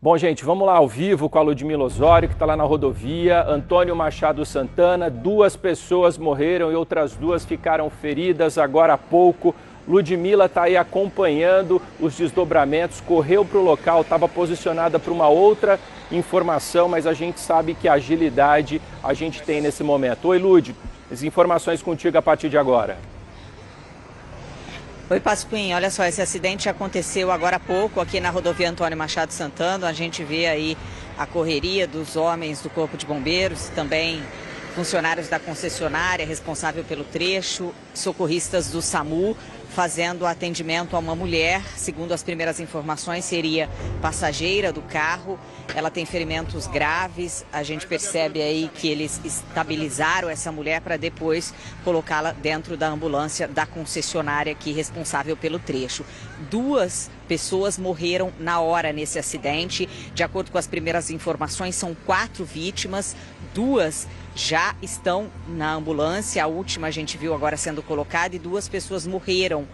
Bom, gente, vamos lá ao vivo com a Ludmila Osório, que está lá na rodovia. Antônio Machado Santana, 2 pessoas morreram e outras 2 ficaram feridas agora há pouco. Ludmila está aí acompanhando os desdobramentos, correu para o local, estava posicionada para uma outra informação, mas a gente sabe que agilidade a gente tem nesse momento. Oi, Lud, as informações contigo a partir de agora. Oi, Pasquim, olha só, esse acidente aconteceu agora há pouco aqui na rodovia Antônio Machado Santana. A gente vê aí a correria dos homens do Corpo de Bombeiros, também funcionários da concessionária responsável pelo trecho, socorristas do SAMU, fazendo atendimento a uma mulher. Segundo as primeiras informações, seria passageira do carro. Ela tem ferimentos graves. A gente percebe aí que eles estabilizaram essa mulher para depois colocá-la dentro da ambulância da concessionária aqui responsável pelo trecho. 2 pessoas morreram na hora nesse acidente. De acordo com as primeiras informações, são 4 vítimas, 2 já estão na ambulância, a última a gente viu agora sendo colocada, e 2 pessoas morreram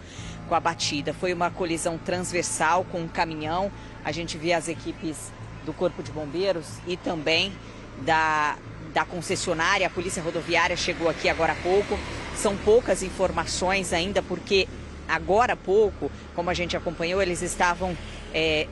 com a batida. Foi uma colisão transversal com um caminhão. A gente vê as equipes do Corpo de Bombeiros e também da concessionária. A Polícia Rodoviária chegou aqui agora há pouco. São poucas informações ainda, porque agora há pouco, como a gente acompanhou, eles estavam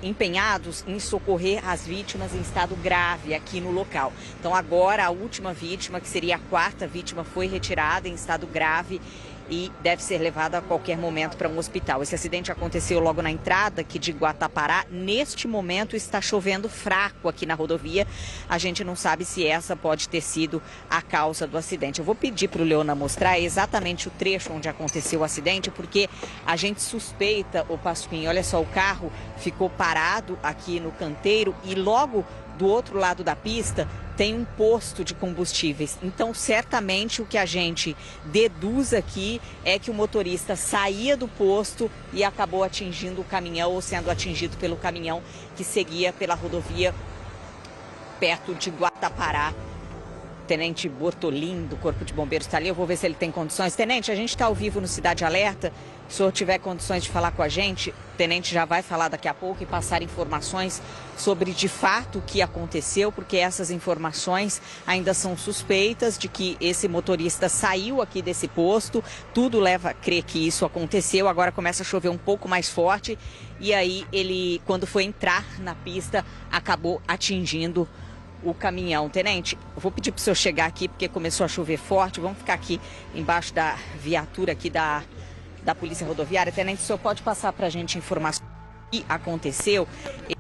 empenhados em socorrer as vítimas em estado grave aqui no local. Então agora a última vítima, que seria a 4ª vítima, foi retirada em estado grave e deve ser levada a qualquer momento para um hospital. Esse acidente aconteceu logo na entrada aqui de Guatapará. Neste momento está chovendo fraco aqui na rodovia. A gente não sabe se essa pode ter sido a causa do acidente. Eu vou pedir para o Leona mostrar exatamente o trecho onde aconteceu o acidente, porque a gente suspeita, o Pasquim, olha só, o carro ficou parado aqui no canteiro e logo do outro lado da pista tem um posto de combustíveis. Então, certamente, o que a gente deduz aqui é que o motorista saía do posto e acabou atingindo o caminhão, ou sendo atingido pelo caminhão que seguia pela rodovia perto de Guatapará. Tenente Bortolim, do Corpo de Bombeiros, está ali. Eu vou ver se ele tem condições. Tenente, a gente está ao vivo no Cidade Alerta. Se o senhor tiver condições de falar com a gente, o tenente já vai falar daqui a pouco e passar informações sobre de fato o que aconteceu, porque essas informações ainda são suspeitas de que esse motorista saiu aqui desse posto. Tudo leva a crer que isso aconteceu. Agora começa a chover um pouco mais forte e aí ele, quando foi entrar na pista, acabou atingindo o caminhão. Tenente, eu vou pedir para o senhor chegar aqui porque começou a chover forte. Vamos ficar aqui embaixo da viatura aqui da Polícia Rodoviária. Tenente, o senhor pode passar para a gente informações do que aconteceu? Ele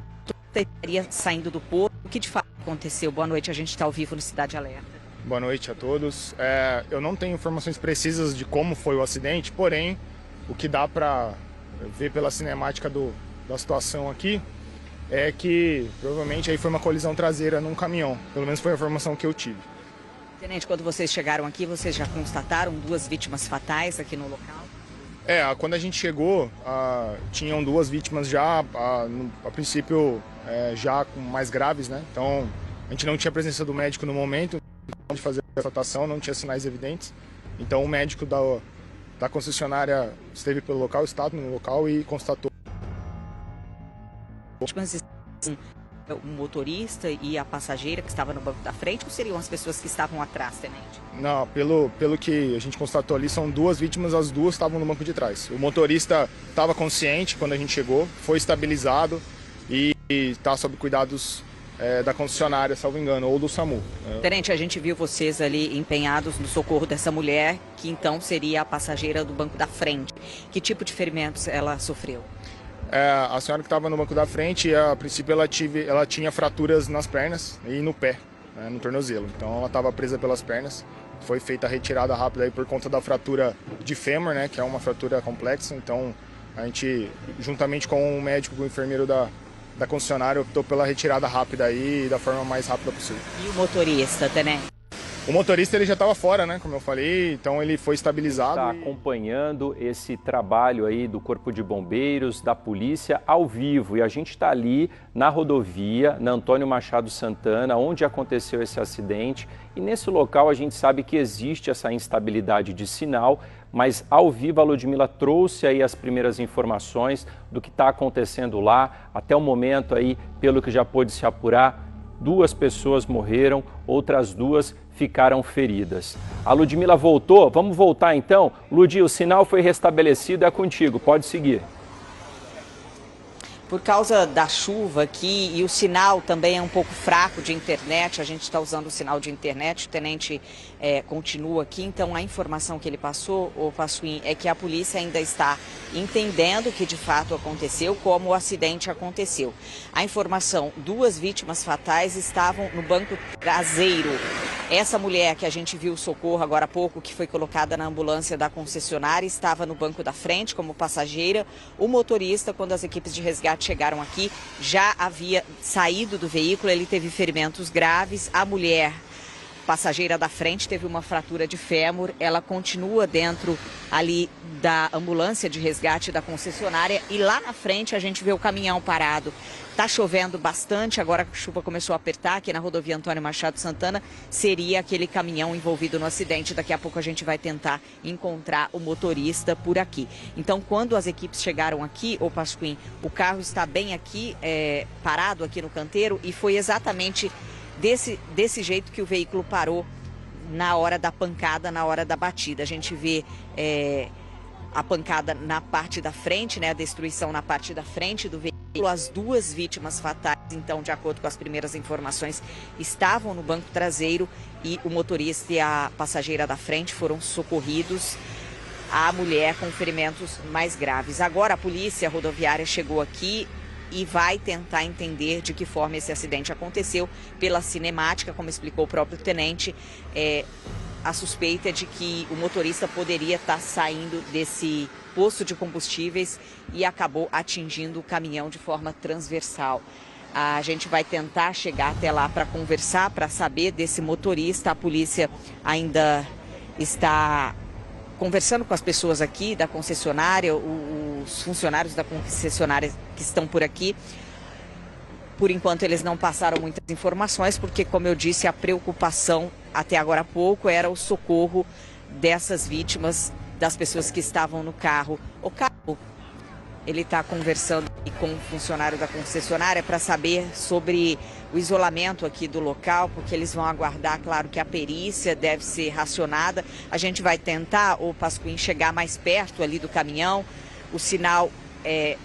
estaria saindo do posto. O que de fato aconteceu? Boa noite, a gente está ao vivo no Cidade Alerta. Boa noite a todos. Eu não tenho informações precisas de como foi o acidente, porém, o que dá para ver pela cinemática da situação aqui é que provavelmente aí foi uma colisão traseira num caminhão. Pelo menos foi a informação que eu tive. Tenente, quando vocês chegaram aqui, vocês já constataram 2 vítimas fatais aqui no local? Quando a gente chegou, tinham 2 vítimas já, a princípio já com mais graves, né? Então a gente não tinha presença do médico no momento de fazer a constatação, não tinha sinais evidentes. Então o médico da concessionária esteve pelo local, estava no local e constatou. O motorista e a passageira que estava no banco da frente, ou seriam as pessoas que estavam atrás, tenente? Não, pelo que a gente constatou ali, são 2 vítimas, as 2 estavam no banco de trás. O motorista estava consciente quando a gente chegou, foi estabilizado e está sob cuidados da concessionária, salvo engano, ou do SAMU. Tenente, a gente viu vocês ali empenhados no socorro dessa mulher, que então seria a passageira do banco da frente. Que tipo de ferimentos ela sofreu? A senhora que estava no banco da frente, a princípio ela tinha fraturas nas pernas e no pé, né, no tornozelo. Então ela estava presa pelas pernas. Foi feita a retirada rápida aí por conta da fratura de fêmur, né, que é uma fratura complexa. Então a gente, juntamente com o médico, com o enfermeiro da concessionária, optou pela retirada rápida aí da forma mais rápida possível. E o motorista, tenente? O motorista ele já estava fora, né, como eu falei, então ele foi estabilizado. Está acompanhando esse trabalho aí do Corpo de Bombeiros, da polícia, ao vivo. E a gente está ali na rodovia, na Antônio Machado Santana, onde aconteceu esse acidente. E nesse local a gente sabe que existe essa instabilidade de sinal, mas ao vivo a Ludmila trouxe aí as primeiras informações do que está acontecendo lá. Até o momento aí, pelo que já pôde se apurar, 2 pessoas morreram, outras 2 ficaram feridas. A Ludmila voltou, vamos voltar então? Ludi, o sinal foi restabelecido, é contigo, pode seguir. Por causa da chuva aqui e o sinal também é um pouco fraco de internet, a gente está usando o sinal de internet, o tenente continua aqui, então a informação que ele passou, o Passuim, é que a polícia ainda está entendendo o que de fato aconteceu, como o acidente aconteceu. A informação, 2 vítimas fatais estavam no banco traseiro. Essa mulher que a gente viu o socorro agora há pouco, que foi colocada na ambulância da concessionária, estava no banco da frente como passageira. O motorista, quando as equipes de resgate chegaram aqui, já havia saído do veículo, ele teve ferimentos graves. A mulher passageira da frente teve uma fratura de fêmur, ela continua dentro ali da ambulância de resgate da concessionária e lá na frente a gente vê o caminhão parado. Tá chovendo bastante, agora que a chuva começou a apertar aqui na rodovia Antônio Machado Santana, seria aquele caminhão envolvido no acidente. Daqui a pouco a gente vai tentar encontrar o motorista por aqui. Então, quando as equipes chegaram aqui, ô Pasquim, o carro está bem aqui, parado aqui no canteiro, e foi exatamente desse jeito que o veículo parou na hora da pancada, na hora da batida. A gente vê a pancada na parte da frente, né, a destruição na parte da frente do veículo. As 2 vítimas fatais, então, de acordo com as primeiras informações, estavam no banco traseiro e o motorista e a passageira da frente foram socorridos. A mulher com ferimentos mais graves. Agora a polícia rodoviária chegou aqui e vai tentar entender de que forma esse acidente aconteceu. Pela cinemática, como explicou o próprio tenente, a suspeita é de que o motorista poderia estar saindo desse posto de combustíveis e acabou atingindo o caminhão de forma transversal. A gente vai tentar chegar até lá para conversar, para saber desse motorista. A polícia ainda está conversando com as pessoas aqui da concessionária, os funcionários da concessionária que estão por aqui. Por enquanto eles não passaram muitas informações, porque, como eu disse, a preocupação até agora há pouco era o socorro dessas vítimas, das pessoas que estavam no carro. O carro, ele está conversando com um funcionário da concessionária para saber sobre o isolamento aqui do local, porque eles vão aguardar, claro, que a perícia deve ser racionada. A gente vai tentar, o Pasquim, chegar mais perto ali do caminhão. O sinal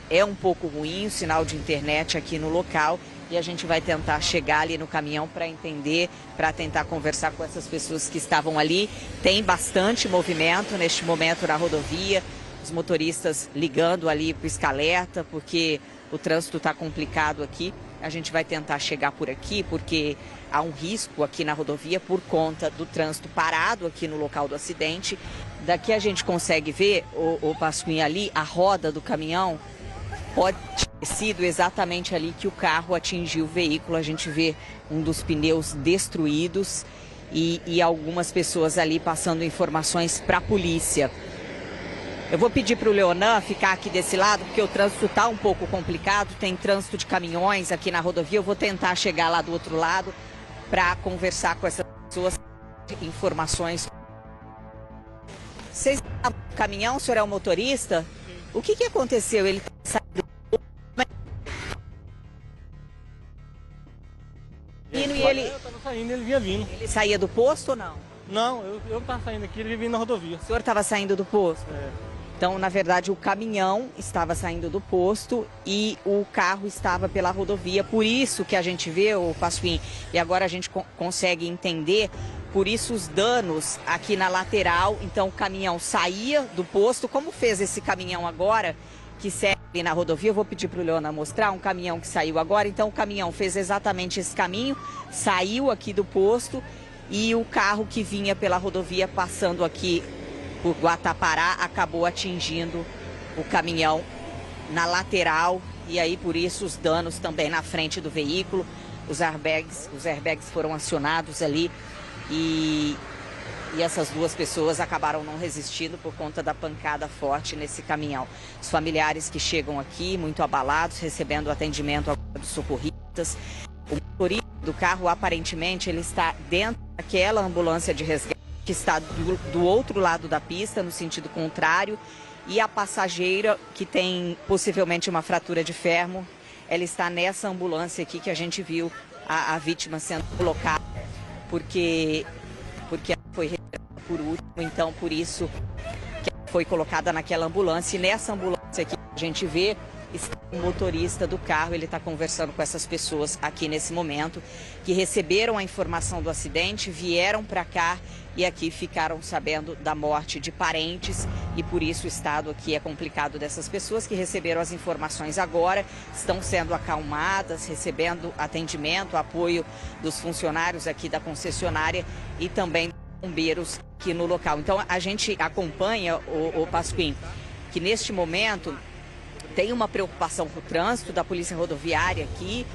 é um pouco ruim, o sinal de internet aqui no local, e a gente vai tentar chegar ali no caminhão para entender, para tentar conversar com essas pessoas que estavam ali. Tem bastante movimento neste momento na rodovia, os motoristas ligando ali para o pisca-alerta, porque o trânsito está complicado aqui. A gente vai tentar chegar por aqui, porque há um risco aqui na rodovia por conta do trânsito parado aqui no local do acidente. Daqui a gente consegue ver, o Pasquim, ali, a roda do caminhão pode ter sido exatamente ali que o carro atingiu o veículo. A gente vê um dos pneus destruídos e algumas pessoas ali passando informações para a polícia. Eu vou pedir para o Leonan ficar aqui desse lado, porque o trânsito está um pouco complicado, tem trânsito de caminhões aqui na rodovia. Eu vou tentar chegar lá do outro lado para conversar com essas pessoas, informações. Vocês estavam no caminhão, o senhor é o motorista? O que aconteceu? Ele saiu e ele... Eu estava saindo, ele vinha vindo. Ele saía do posto ou não? Não, eu estava saindo aqui, ele vinha vindo na rodovia. O senhor estava saindo do posto? Então, na verdade, o caminhão estava saindo do posto e o carro estava pela rodovia. Por isso que a gente vê, o Pasquim, e agora a gente consegue entender, por isso os danos aqui na lateral. Então, o caminhão saía do posto. Como fez esse caminhão agora, que segue ali na rodovia? Eu vou pedir para o Leona mostrar um caminhão que saiu agora. Então, o caminhão fez exatamente esse caminho, saiu aqui do posto e o carro que vinha pela rodovia passando aqui por Guatapará acabou atingindo o caminhão na lateral e aí por isso os danos também na frente do veículo. Os airbags foram acionados ali e essas duas pessoas acabaram não resistindo por conta da pancada forte nesse caminhão. Os familiares que chegam aqui muito abalados, recebendo atendimento dos socorristas. O motorista do carro, aparentemente, ele está dentro daquela ambulância de resgate que está do outro lado da pista, no sentido contrário, e a passageira, que tem possivelmente uma fratura de fêmur, ela está nessa ambulância aqui que a gente viu a vítima sendo colocada, porque ela foi retirada por último, então por isso que ela foi colocada naquela ambulância. E nessa ambulância aqui que a gente vê, está o motorista do carro, ele está conversando com essas pessoas aqui nesse momento, que receberam a informação do acidente, vieram para cá e aqui ficaram sabendo da morte de parentes, e por isso o estado aqui é complicado dessas pessoas que receberam as informações agora, estão sendo acalmadas, recebendo atendimento, apoio dos funcionários aqui da concessionária e também bombeiros aqui no local. Então a gente acompanha, o Pasquim, que neste momento tem uma preocupação com o trânsito da Polícia Rodoviária aqui,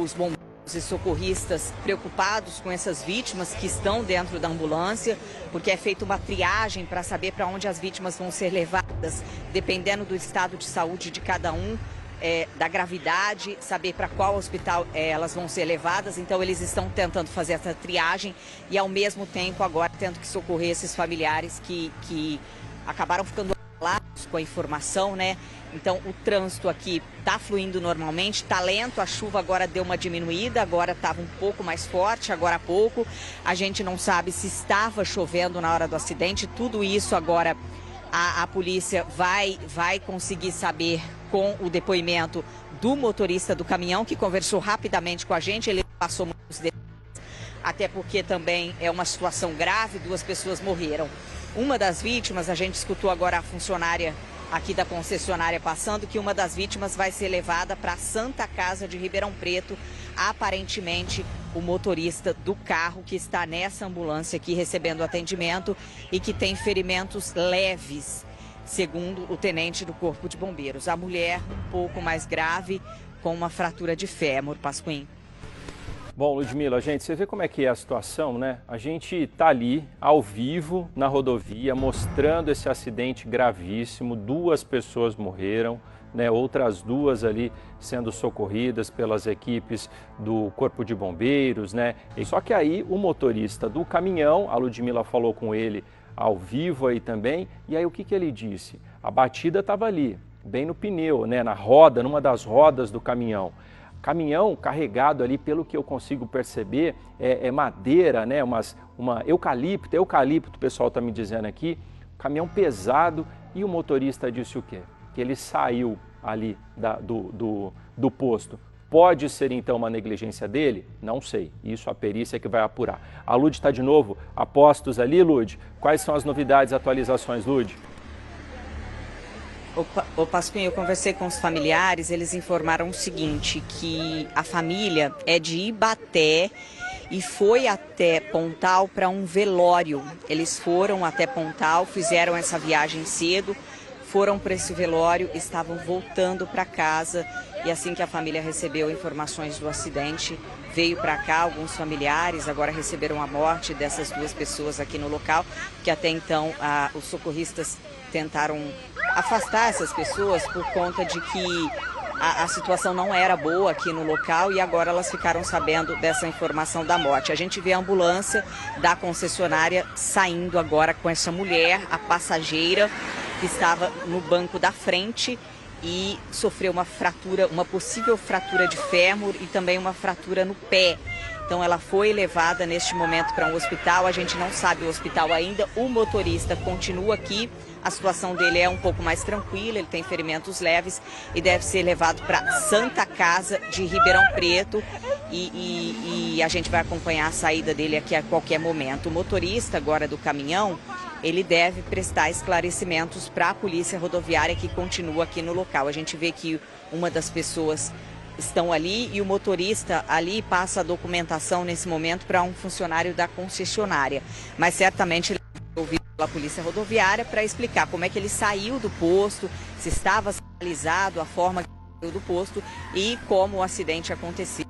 os bombeiros e socorristas preocupados com essas vítimas que estão dentro da ambulância, porque é feita uma triagem para saber para onde as vítimas vão ser levadas, dependendo do estado de saúde de cada um, da gravidade, saber para qual hospital elas vão ser levadas. Então eles estão tentando fazer essa triagem e ao mesmo tempo agora tendo que socorrer esses familiares que acabaram ficando abalados com a informação, né? Então o trânsito aqui está fluindo normalmente, está lento, a chuva agora deu uma diminuída, agora estava um pouco mais forte, agora há pouco. A gente não sabe se estava chovendo na hora do acidente, tudo isso agora a polícia vai conseguir saber com o depoimento do motorista do caminhão, que conversou rapidamente com a gente, ele passou muitos detalhes, até porque também é uma situação grave, 2 pessoas morreram. Uma das vítimas, a gente escutou agora a funcionária aqui da concessionária passando, que uma das vítimas vai ser levada para a Santa Casa de Ribeirão Preto, aparentemente o motorista do carro que está nessa ambulância aqui recebendo atendimento e que tem ferimentos leves, segundo o tenente do Corpo de Bombeiros. A mulher um pouco mais grave, com uma fratura de fêmur, Pasquim. Bom, Ludmila, gente, você vê como é que é a situação, né? A gente está ali, ao vivo, na rodovia, mostrando esse acidente gravíssimo. 2 pessoas morreram, né? Outras 2 ali sendo socorridas pelas equipes do Corpo de Bombeiros, né? E só que aí o motorista do caminhão, a Ludmila falou com ele ao vivo aí também, e aí o que ele disse? A batida estava ali, bem no pneu, né? Na roda, numa das rodas do caminhão. Caminhão carregado ali, pelo que eu consigo perceber, é madeira, né? Eucalipto, o pessoal está me dizendo aqui, caminhão pesado, e o motorista disse o quê? Que ele saiu ali do posto. Pode ser então uma negligência dele? Não sei, isso a perícia é que vai apurar. A Lud está de novo a postos ali, Lud? Quais são as novidades, atualizações, Lud? Ô Pasquim, eu conversei com os familiares, eles informaram o seguinte, que a família é de Ibaté e foi até Pontal para um velório. Eles foram até Pontal, fizeram essa viagem cedo, foram para esse velório, estavam voltando para casa e assim que a família recebeu informações do acidente, veio para cá. Alguns familiares agora receberam a morte dessas 2 pessoas aqui no local, que até então os socorristas tentaram afastar essas pessoas por conta de que a situação não era boa aqui no local e agora elas ficaram sabendo dessa informação da morte. A gente vê a ambulância da concessionária saindo agora com essa mulher, a passageira, que estava no banco da frente e sofreu uma fratura, uma possível fratura de fêmur e também uma fratura no pé. Então ela foi levada neste momento para um hospital, a gente não sabe o hospital ainda, o motorista continua aqui, a situação dele é um pouco mais tranquila, ele tem ferimentos leves e deve ser levado para Santa Casa de Ribeirão Preto e a gente vai acompanhar a saída dele aqui a qualquer momento. O motorista agora do caminhão, ele deve prestar esclarecimentos para a Polícia Rodoviária que continua aqui no local. A gente vê que uma das pessoas estão ali e o motorista ali passa a documentação nesse momento para um funcionário da concessionária. Mas certamente ele vai ser ouvido pela Polícia Rodoviária para explicar como é que ele saiu do posto, se estava sinalizado, a forma que ele saiu do posto e como o acidente aconteceu.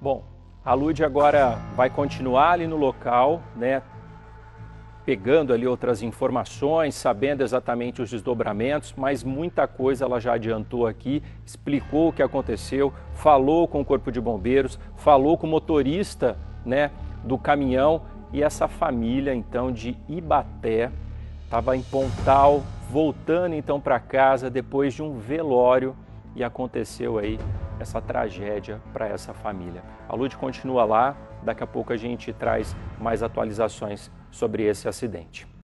Bom, A Lud agora vai continuar ali no local, né? Pegando ali outras informações, sabendo exatamente os desdobramentos, mas muita coisa ela já adiantou aqui, explicou o que aconteceu, falou com o Corpo de Bombeiros, falou com o motorista, né, do caminhão, e essa família então de Ibaté estava em Pontal, voltando então para casa depois de um velório, e aconteceu aí essa tragédia para essa família. A Lud continua lá, daqui a pouco a gente traz mais atualizações sobre esse acidente.